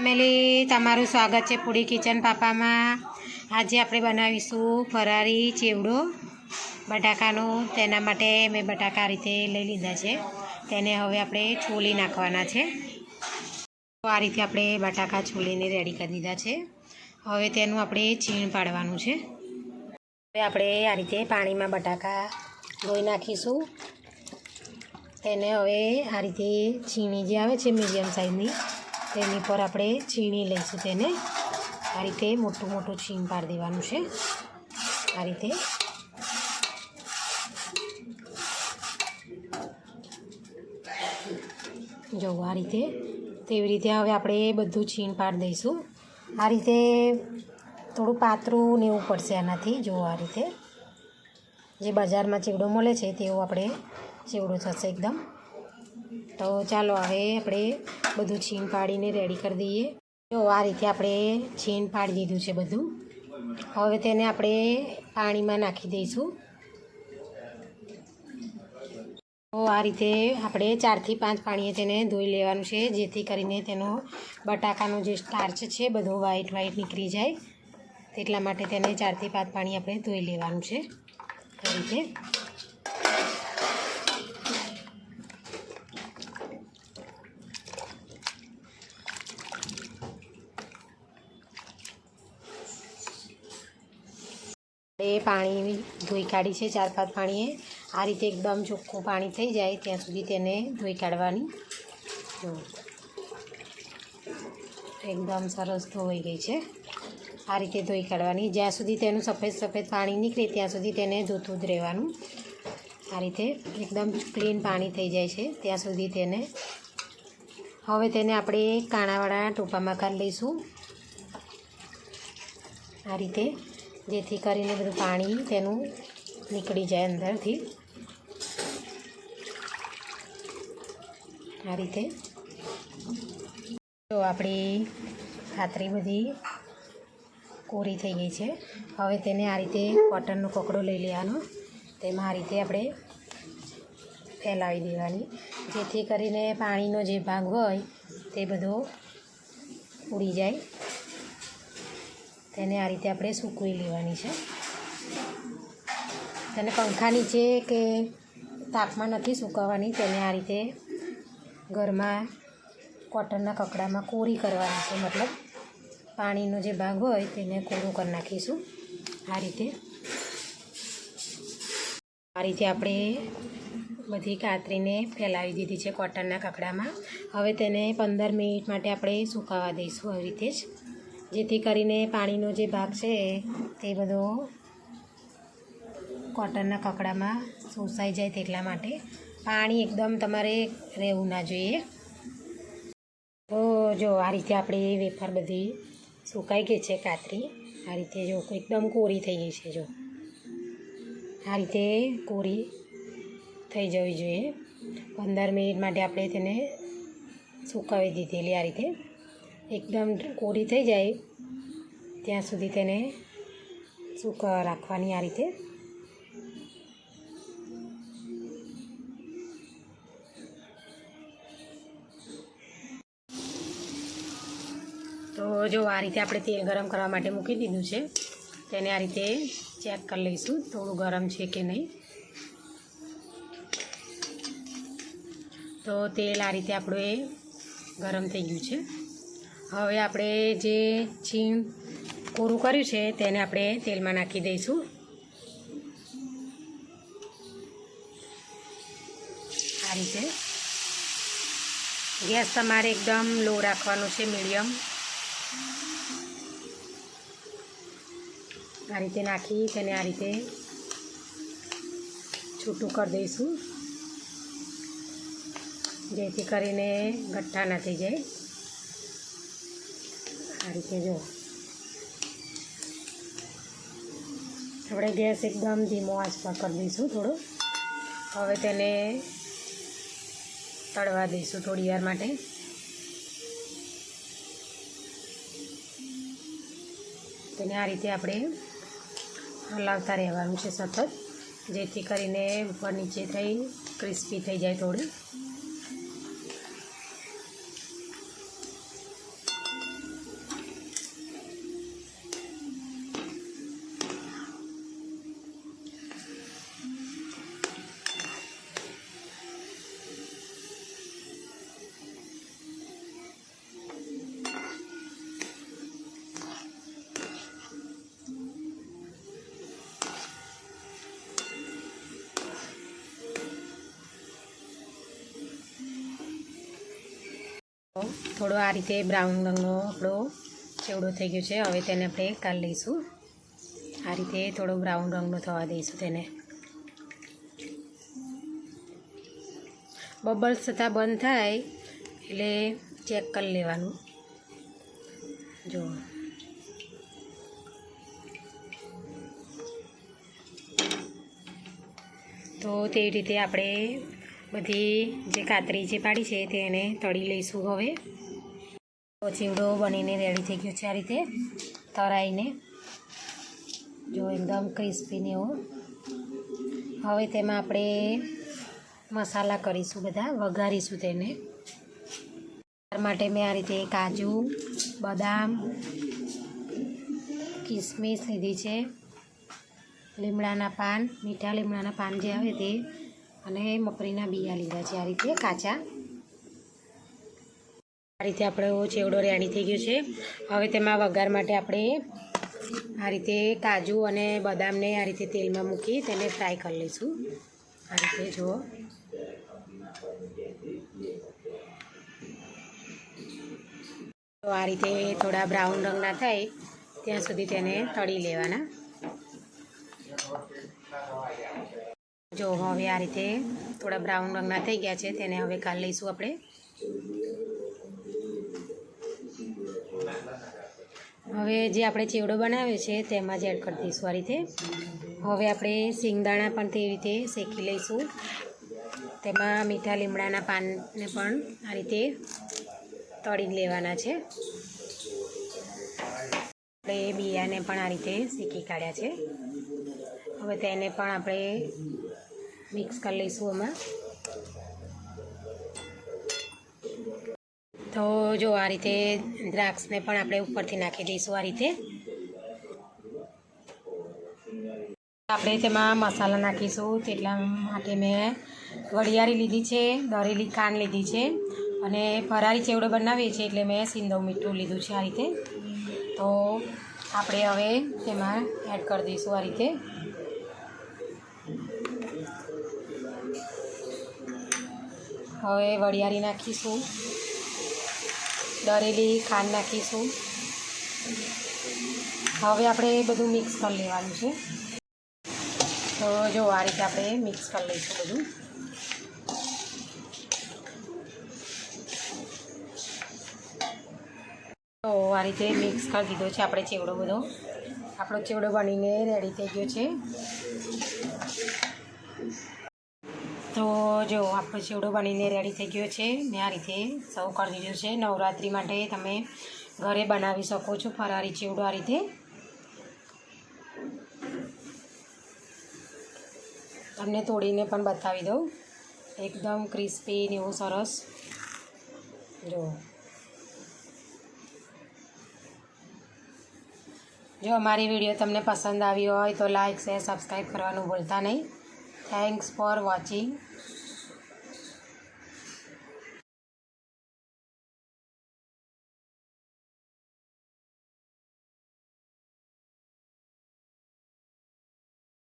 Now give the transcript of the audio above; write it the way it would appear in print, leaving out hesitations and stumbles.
Family, તમારું સ્વાગત છે ફૂડી કિચન પાપામાં। આજે આપણે બનાવીશું ફરારી ચેવડો બટાકાનો। તેના માટે મેં બટાકા આ રીતે લઈ લીધા છે, તેને હવે આપણે છોલી નાખવાના છે। તો આ રીતે આપણે બટાકા છોલીને રેડી કરી દીધા છે। હવે તેનું આપણે છીણ પાડવાનું છે। હવે આપણે આ રીતે પાણીમાં બટાકા ધોઈ નાખીશું। તેને હવે આ રીતે છીણી જે આવે છે મીડિયમ સાઇઝની, તેની પર આપણે છીણી લઈશું। તેને આ રીતે મોટું મોટું છીણ પાડી દેવાનું છે। આ રીતે જો આ રીતે તેવી રીતે હવે આપણે બધું છીણ પાડી દઈશું। આ રીતે થોડું પાતળું ને એવું પડશે આનાથી। જો આ રીતે જે બજારમાં ચેવડો મળે છે તેવો આપણે ચેવડો થશે એકદમ। તો ચાલો હવે આપણે બધું છીણ પાડીને રેડી કરી દઈએ। જો આ રીતે આપણે છીણ પાડી દીધું છે બધું। હવે તેને આપણે પાણીમાં નાખી દઈશું। તો આ રીતે આપણે 4 થી 5 પાણીએ તેને ધોઈ લેવાનું છે, જેથી કરીને તેનો બટાકાનો જે સ્ટાર્ચ છે બધો વ્હાઈટ નીકળી જાય। તેટલા માટે તેને 4 થી 5 પાણી આપણે ધોઈ લેવાનું છે। આ રીતે પાણી ધોઈ કાઢી છે 4-5 પાણીએ। આ રીતે એકદમ ચોખ્ખું પાણી થઈ જાય ત્યાં સુધી તેને ધોઈ કાઢવાની। જો એકદમ સરસ ધોઈ ગઈ છે। આ રીતે ધોઈ કાઢવાની, જ્યાં સુધી તેનું સફેદ પાણી નીકળે ત્યાં સુધી તેને ધોતું જ રહેવાનું। આ રીતે એકદમ ક્લીન પાણી થઈ જાય છે ત્યાં સુધી તેને હવે તેને આપણે કાણાવાળા ટોપામાં કાઢી લઈશું। આ રીતે, જેથી કરીને બધું પાણી તેનું નીકળી જાય અંદરથી। આ રીતે તો આપણી ખાતરી બધી કોરી થઈ ગઈ છે। હવે તેને આ રીતે કોટનનો કકડો લઈ લેવાનો, તેમાં આ રીતે આપણે ફેલાવી દેવાની, જેથી કરીને પાણીનો જે ભાગ હોય તે બધો ઉડી જાય। તેને આ રીતે આપણે સૂકવી લેવાની છે। તેને પંખા નીચે કે તાપમાં નથી સૂકવવાની, તેને આ રીતે ઘરમાં કોટનના કકડામાં કોરી કરવાની છે। મતલબ પાણીનો જે ભાગ હોય તેને કોરું કરી નાખીશું। આ રીતે આપણે બધી કાતરીને ફેલાવી દીધી છે કોટનના કકડામાં। હવે તેને 15 મિનિટ માટે આપણે સુકાવા દઈશું આવી રીતે જ, જેથી કરીને પાણીનો જે ભાગ છે તે બધો કોટનના કકડામાં શોષાઈ જાય। તેટલા માટે પાણી એકદમ તમારે રહેવું ના જોઈએ। તો જો આ રીતે આપણી વેફર બધી સુકાઈ ગઈ છે કાતરી। આ રીતે જો એકદમ કોરી થઈ ગઈ છે। જો આ રીતે કોરી થઈ જવી જોઈએ। 15 મિનિટ માટે આપણે તેને સુકાવી દીધેલી। આ રીતે એકદમ કોરી થઈ જાય ત્યાં સુધી તેને સૂકવવા રાખવાની। આ રીતે તો જો આ રીતે આપણે તેલ ગરમ કરવા માટે મૂકી દીધું છે। તેને આ રીતે ચેક કરી લઈશું થોડું ગરમ છે કે નહીં। તો તેલ આ રીતે આપણું ગરમ થઈ ગયું છે। હવે આપણે જે છીણ કોરું કર્યું છે તેને આપણે તેલમાં નાખી દઈશું। આ રીતે ગેસ તમારે એકદમ લો રાખવાનો છે, મીડિયમ। આ રીતે નાખી તેને આ રીતે છૂટું કરી દઈશું, જેથી કરીને ગઠ્ઠા ના થઈ જાય। આ રીતે જો આપણે ગેસ એકદમ ધીમો આંચ પર કરી દઈશું થોડો। હવે તેને તળવા દઈશું થોડી વાર માટે। તેને આ રીતે આપણે હલાવતા રહેવાનું છે સતત, જેથી કરીને ઉપર નીચે થઈ ક્રિસ્પી થઈ જાય થોડી। થોડો આ રીતે બ્રાઉન રંગનો આપણો ચેવડો થઈ ગયો છે. હવે તેને આપણે કાઢી લઈશું. આ રીતે થોડો બ્રાઉન રંગનો થવા દઈશું તેને. બબલ્સ થતાં બંધ થાય એટલે ચેક કરી લેવાનું. જો તો તેવી રીતે આપણે બધી જે કાતરી જે પાડી છે તેને તળી લઈશું. હવે તો ચેવડો બનીને રેડી થઈ ગયો છે આ રીતે તળાઈને. જો એકદમ ક્રિસ્પીને એવો. હવે તેમાં આપણે મસાલા કરીશું, બધા વઘારીશું તેને. માટે મેં આ રીતે કાજુ, બદામ, કિસમિસ લીધી છે, લીમડાના પાન, મીઠા લીમડાના પાન જે આવે તે, અને મગફળીના બિયા લીધા છે આ રીતે કાચા. આ રીતે આપણો ચેવડો રેડી થઈ ગયો છે. હવે તેમાં વઘાર માટે આપણે આ રીતે કાજુ અને બદામને આ રીતે તેલમાં મૂકી તેને ફ્રાય કરી લઈશું. આ રીતે જુઓ. તો આ રીતે થોડા બ્રાઉન રંગના થાય ત્યાં સુધી તેને તળી લેવાના. જો હવે આ રીતે થોડા બ્રાઉન રંગના થઈ ગયા છે તેને હવે કાઢી લઈશું આપણે. હવે જે આપણે ચેવડો બનાવ્યો છે તેમાં જ એડ કરી દઈશું આ રીતે. હવે આપણે સિંગદાણા પણ તે રીતે શેકી લઈશું. તેમાં મીઠા લીમડાના પાનને પણ આ રીતે તળી લેવાના છે. આપણે બિયાને પણ આ રીતે શેકી કાઢ્યા છે. હવે તેને પણ આપણે મિક્સ કરી લઈશું એમાં. તો જો આ રીતે દ્રાક્ષને પણ આપણે ઉપરથી નાખી દઈશું આ રીતે. આપણે તેમાં મસાલા નાખીશું તેટલા માટે મેં વરિયાળી લીધી છે, દળેલી ખાંડ લીધી છે, અને ફરારી ચેવડો બનાવીએ છીએ એટલે મેં સિંધવ મીઠું લીધું છે આ રીતે. તો આપણે હવે તેમાં એડ કરી દઈશું આ રીતે. હવે વરિયાળી નાખીશું, દળેલી ખાંડ નાખીશું. હવે આપણે બધું મિક્સ કરી લેવાનું છે. તો જો આ રીતે આપણે મિક્સ કરી લઈશું બધું. તો આ રીતે મિક્સ કરી દીધો છે આપણે ચેવડો બધો. આપણો ચેવડો બનીને રેડી થઈ ગયો છે. તો જો આપણો ચેવડો બનીને રેડી થઈ ગયો છે. મેં આ રીતે સર્વ કરી દીધો છે. નવરાત્રિ માટે તમે ઘરે બનાવી શકો છો ફરારી ચેવડો આ રીતે. તમને તોડીને પણ બતાવી દઉં. એકદમ ક્રિસ્પી ને એવું સરસ. જો અમારી વિડીયો તમને પસંદ આવી હોય તો લાઇક, શેર, સબસ્ક્રાઈબ કરવાનું ભૂલતા નહીં. Thanks for watching.